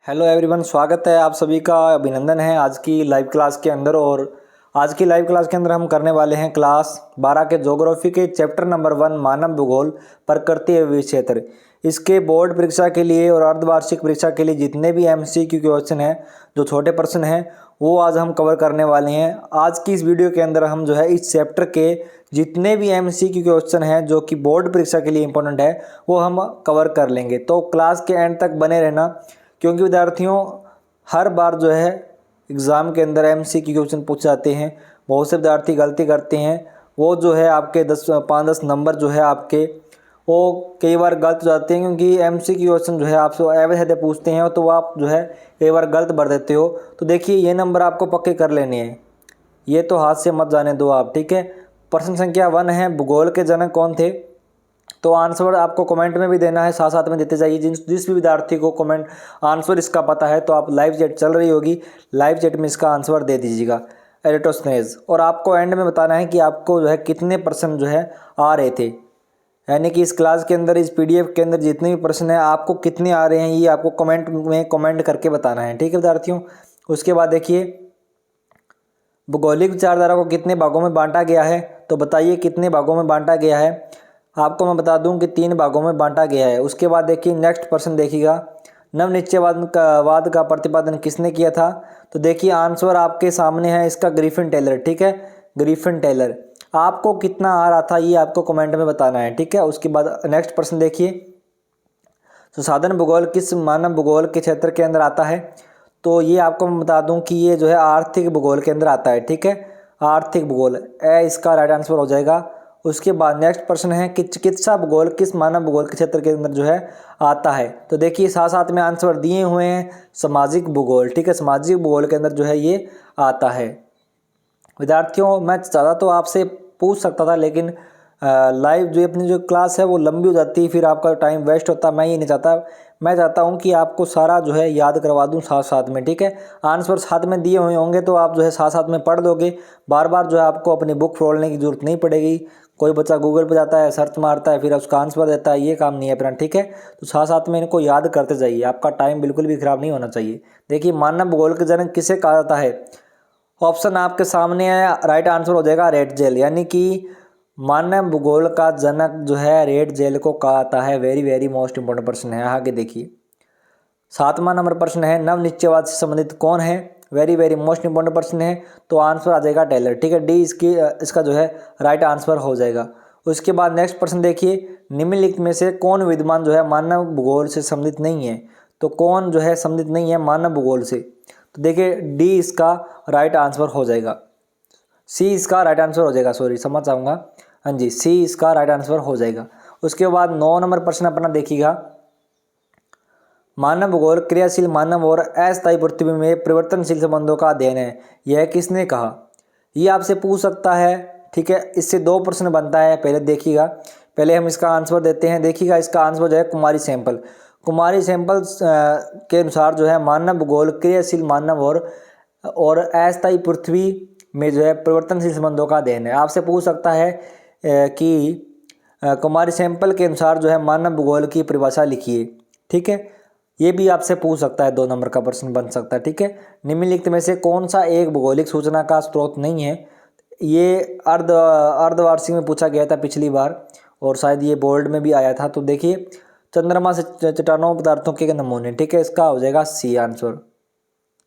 Hello everyone, स्वागत है आप सभी का। अभिनंदन है आज की लाइव क्लास के अंदर। और आज की लाइव क्लास के अंदर हम करने वाले हैं क्लास 12 के ज्योग्राफी के चैप्टर नंबर 1 मानव भूगोल प्रकृति एवं विविध क्षेत्र। इसके बोर्ड परीक्षा के लिए और अर्धवार्षिक परीक्षा के लिए जितने भी एमसीक्यू क्वेश्चन हैं, जो छोटे प्रश्न हैं, वो आज हम कवर करने वाले हैं। आज की इस वीडियो के अंदर हम जो है इस चैप्टर के जितने भी एमसीक्यू क्वेश्चन हैं जो कि बोर्ड परीक्षा के लिए इंपॉर्टेंट है, वो हम कवर कर लेंगे। तो क्लास के एंड तक बने रहना, क्योंकि विद्यार्थियों हर बार जो है एग्ज़ाम के अंदर एमसीक्यू क्वेश्चन पूछ जाते हैं। बहुत से विद्यार्थी गलती करते हैं, वो जो है आपके 5-10 नंबर जो है आपके वो कई बार गलत हो जाते हैं, क्योंकि एमसीक्यू क्वेश्चन जो है आपसे एवं सीधे पूछते हैं तो आप जो है कई बार गलत भर देते हो। तो देखिए, ये नंबर आपको पक्के कर लेने हैं, ये तो हाथ से मत जाने दो आप, ठीक है। प्रश्न संख्या 1 है, भूगोल के जनक कौन थे? तो आंसर आपको कमेंट में भी देना है, साथ साथ में देते जाइए। जिस भी विद्यार्थी को कमेंट आंसर इसका पता है, तो आप लाइव चैट चल रही होगी, लाइव चैट में इसका आंसर दे दीजिएगा एरिटोस्नेज। और आपको एंड में बताना है कि आपको जो है कितने प्रश्न जो है आ रहे थे, यानी कि इस क्लास के अंदर, इस पीडीएफ के अंदर जितने भी प्रश्न हैं आपको कितने आ रहे हैं, ये आपको कमेंट में कमेंट करके बताना है, ठीक है विद्यार्थियों। उसके बाद देखिए, भौगोलिक विचारधारा को कितने भागों में बांटा गया है? तो बताइए कितने भागों में बांटा गया है। आपको मैं बता दूं कि 3 भागों में बांटा गया है। उसके बाद देखिए नेक्स्ट प्रश्न देखिएगा, वाद का प्रतिपादन किसने किया था? तो देखिए आंसर आपके सामने है इसका, ग्रिफिन टेलर, ठीक है, ग्रिफिन टेलर। आपको कितना आ रहा था ये आपको कमेंट में बताना है, ठीक है। उसके बाद नेक्स्ट प्रश्न देखिए, संसाधन भूगोल किस मानव भूगोल के क्षेत्र के अंदर आता है? तो ये आपको मैं बता दूं कि ये जो है आर्थिक भूगोल के अंदर आता है, ठीक है, आर्थिक भूगोल, इसका राइट आंसर हो जाएगा। उसके बाद नेक्स्ट प्रश्न है कि चिकित्सा भूगोल किस मानव भूगोल के क्षेत्र के अंदर जो है आता है? तो देखिए साथ साथ में आंसर दिए हुए हैं, सामाजिक भूगोल, ठीक है, सामाजिक भूगोल के अंदर जो है ये आता है। विद्यार्थियों मैं ज़्यादा तो आपसे पूछ सकता था, लेकिन लाइव जो अपनी जो क्लास है वो लंबी हो जाती है, फिर आपका टाइम वेस्ट होता। मैं ये नहीं चाहता, मैं चाहता हूँ कि आपको सारा जो है याद करवा दूँ साथ साथ में, ठीक है। आंसर साथ में दिए हुए होंगे तो आप जो है साथ साथ में पढ़ लोगे, बार बार जो है आपको अपनी बुक फरोलने की जरूरत नहीं पड़ेगी। कोई बच्चा गूगल पर जाता है, सर्च मारता है, फिर उसका आंसर देता है, ये काम नहीं है अपना, ठीक है। तो साथ साथ में इनको याद करते जाइए, आपका टाइम बिल्कुल भी खराब नहीं होना चाहिए। देखिए, मानव भूगोल के जनक किसे कहा जाता है? ऑप्शन आपके सामने है, राइट आंसर हो जाएगा रेड जेल, यानी कि मानव भूगोल का जनक जो है रेड जेल को कहा जाता है। वेरी वेरी मोस्ट इंपॉर्टेंट प्रश्न है। आगे देखिए, 7वां नंबर प्रश्न है, नवनिश्चयवाद से संबंधित कौन है? वेरी वेरी मोस्ट इंपॉर्टेंट प्रश्न है, तो आंसर आ जाएगा टेलर, ठीक है, डी इसका जो है राइट आंसर हो जाएगा। उसके बाद नेक्स्ट प्रश्न देखिए, निम्नलिखित में से कौन विद्वान जो है मानव भूगोल से संबंधित नहीं है? तो कौन जो है संबंधित नहीं है मानव भूगोल से? तो देखिए डी इसका राइट आंसर हो जाएगा, सी इसका राइट आंसर हो जाएगा, सॉरी समझ जाऊंगा, हाँ जी, सी इसका राइट आंसर हो जाएगा। उसके बाद 9 नंबर प्रश्न अपना देखिएगा, मानव भूगोल क्रियाशील मानव और अस्थायी पृथ्वी में परिवर्तनशील संबंधों का अध्ययन है, यह किसने कहा? ये आपसे पूछ सकता है, ठीक है। इससे 2 प्रश्न बनता है, पहले देखिएगा, पहले हम इसका आंसर देते हैं। देखिएगा इसका आंसर जो है कुमारी सैंपल, कुमारी सैंपल के अनुसार जो है मानव भूगोल क्रियाशील मानव और अस्थायी पृथ्वी में जो है परिवर्तनशील संबंधों का अध्ययन है। आपसे पूछ सकता है कि कुमारी सैंपल के अनुसार जो है मानव भूगोल की परिभाषा लिखिए, ठीक है, ये भी आपसे पूछ सकता है, 2 नंबर का प्रश्न बन सकता है, ठीक है। निम्नलिखित में से कौन सा एक भौगोलिक सूचना का स्रोत नहीं है? ये अर्धवार्षिक में पूछा गया था पिछली बार, और शायद ये बोर्ड में भी आया था। तो देखिए, चंद्रमा से चट्टानों पदार्थों के नमूने, ठीक है, इसका हो जाएगा सी आंसर,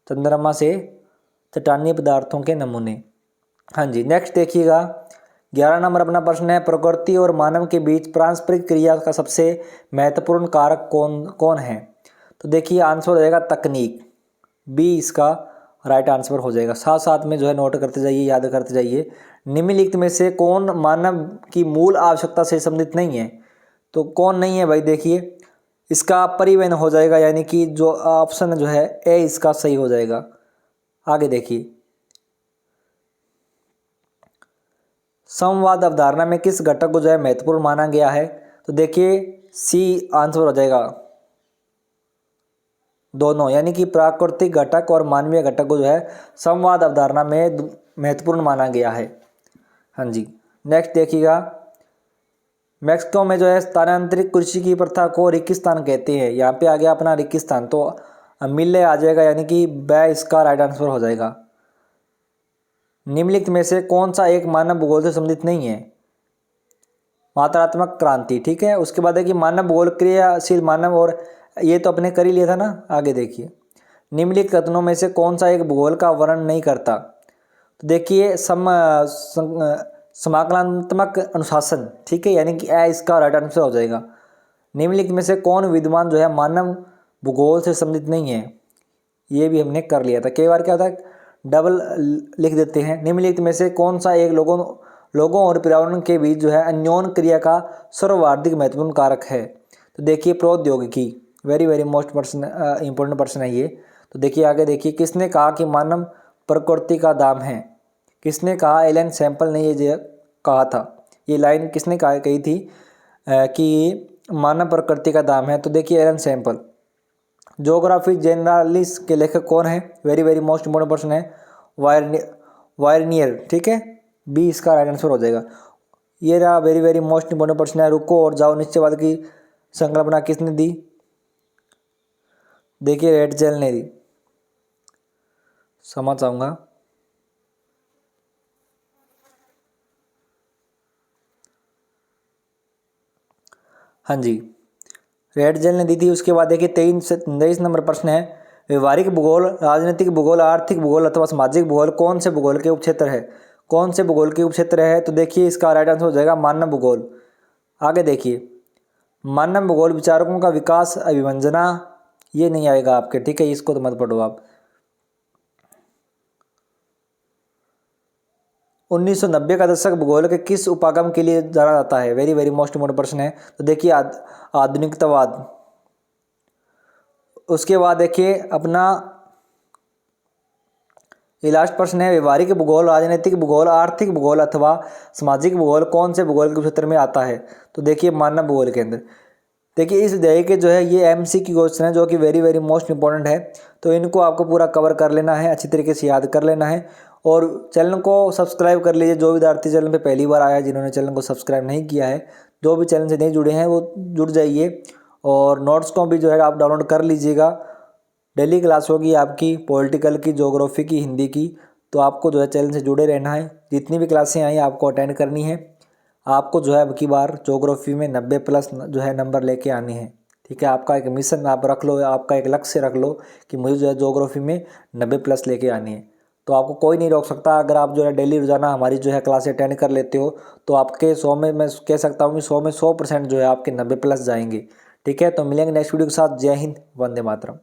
चंद्रमा से चट्टानी पदार्थों के नमूने। हाँ जी, नेक्स्ट देखिएगा, 11 नंबर अपना प्रश्न है, प्रकृति और मानव के बीच पारस्परिक क्रिया का सबसे महत्वपूर्ण कारक कौन है? तो देखिए आंसर हो जाएगा तकनीक, बी इसका राइट आंसर हो जाएगा। साथ साथ में जो है नोट करते जाइए, याद करते जाइए। निम्नलिखित में से कौन मानव की मूल आवश्यकता से संबंधित नहीं है? तो कौन नहीं है भाई? देखिए इसका परिवहन हो जाएगा, यानी कि जो ऑप्शन जो है ए इसका सही हो जाएगा। आगे देखिए, संवाद अवधारणा में किस घटक को जो है महत्वपूर्ण माना गया है? तो देखिए सी आंसर हो जाएगा, दोनों, यानी कि प्राकृतिक घटक और मानवीय घटक को जो है संवाद अवधारणा में महत्वपूर्ण माना गया है। हाँ जी, नेक्स्ट देखिएगा, मैक्सिको में जो है स्थानांतरित कृषि की प्रथा को रेगिस्तान कहते हैं। यहाँ पे आ गया अपना रेगिस्तान। तो अमिल्य आ जाएगा, यानी कि ब इसका राइट आंसर हो जाएगा। निम्नलिखित में से कौन सा एक मानव भूगोल से संबंधित नहीं है? मात्रात्मक क्रांति, ठीक है। उसके बाद है कि मानव भूगोल क्रियाशील मानव, और ये तो अपने कर ही लिया था ना। आगे देखिए, निम्नलिखित कथनों में से कौन सा एक भूगोल का वर्णन नहीं करता? तो देखिए समाकलनात्मक अनुशासन, ठीक है, यानी कि इसका राइट आंसर हो जाएगा। निम्नलिखित में से कौन विद्वान जो है मानव भूगोल से संबंधित नहीं है? ये भी हमने कर लिया था। कई बार क्या होता है डबल लिख देते हैं। निम्नलिखित में से कौन सा एक लोगों और पर्यावरण के बीच जो है अन्योन्य क्रिया का सर्वाधिक महत्वपूर्ण कारक है? तो देखिए प्रौद्योगिकी, very very most important person है ये। तो देखिए आगे देखिए, किसने कहा कि मानव प्रकृति का दाम है? किसने कहा? एलन सैंपल ने ये कहा था। ये लाइन किसने कही थी कि मानव प्रकृति का दाम है? तो देखिए एलन सैंपल। ज्योग्राफी जेनरालिस के लेखक कौन है? Very very most important person है वायरनियर, ठीक है, बी इसका राइट आंसर हो जाएगा। ये रहा very very most important person है। रुको और जाओ निश्चयवाद की संकल्पना किसने दी? देखिए रेटजेल ने दी। समझ चाहूँगा। हाँ जी, रेटजेल ने दी थी। उसके बाद देखिए 23 नंबर प्रश्न है, व्यवहारिक भूगोल, राजनीतिक भूगोल, आर्थिक भूगोल अथवा सामाजिक भूगोल कौन से भूगोल के उपक्षेत्र है? कौन से भूगोल के उपक्षेत्र है? तो देखिए इसका राइट आंसर हो जाएगा मानव भूगोल। आगे देखिए, मानव भूगोल विचारकों का विकास, अभिवंजना, ये नहीं आएगा आपके, ठीक है, इसको तो मत पढ़ो आप। 1990 का दशक भूगोल के किस उपागम के लिए जाना जाता है? वेरी वेरी मोस्ट इम्पोर्टेंट प्रश्न है। तो देखिए आधुनिकतावाद। उसके बाद देखिए अपना ये लास्ट प्रश्न है, व्यवहारिक भूगोल, राजनीतिक भूगोल, आर्थिक भूगोल अथवा सामाजिक भूगोल कौन से भूगोल के क्षेत्र में आता है? तो देखिए मानव भूगोल के अंदर। देखिए इस अध्याय के जो है ये एमसीक्यू क्वेश्चन है जो कि वेरी वेरी मोस्ट इंपॉर्टेंट है, तो इनको आपको पूरा कवर कर लेना है, अच्छी तरीके से याद कर लेना है। और चैनल को सब्सक्राइब कर लीजिए, जो विद्यार्थी चैनल पे पहली बार आया, जिन्होंने चैनल को सब्सक्राइब नहीं किया है, जो भी चैनल से नहीं जुड़े हैं वो जुड़ जाइए। और नोट्स को भी जो है आप डाउनलोड कर लीजिएगा। डेली क्लास होगी आपकी पॉलिटिकल की, ज्योग्राफी की, हिंदी की, तो आपको जो है चैनल से जुड़े रहना है। जितनी भी क्लासें आई आपको अटेंड करनी है। आपको जो है अब की बार ज्योग्राफी में 90+ जो है नंबर लेके आने हैं, ठीक है। आपका एक मिशन आप रख लो, आपका एक लक्ष्य रख लो कि मुझे जो है ज्योग्राफी में 90+ लेके आनी है, तो आपको कोई नहीं रोक सकता। अगर आप जो है डेली रोजाना हमारी जो है क्लास अटेंड कर लेते हो तो आपके 100 में मैं कह सकता हूँ कि 100 में 100% जो है आपके 90+ जाएंगे, ठीक है। तो मिलेंगे नेक्स्ट वीडियो के साथ। जय हिंद, वंदे मातरम।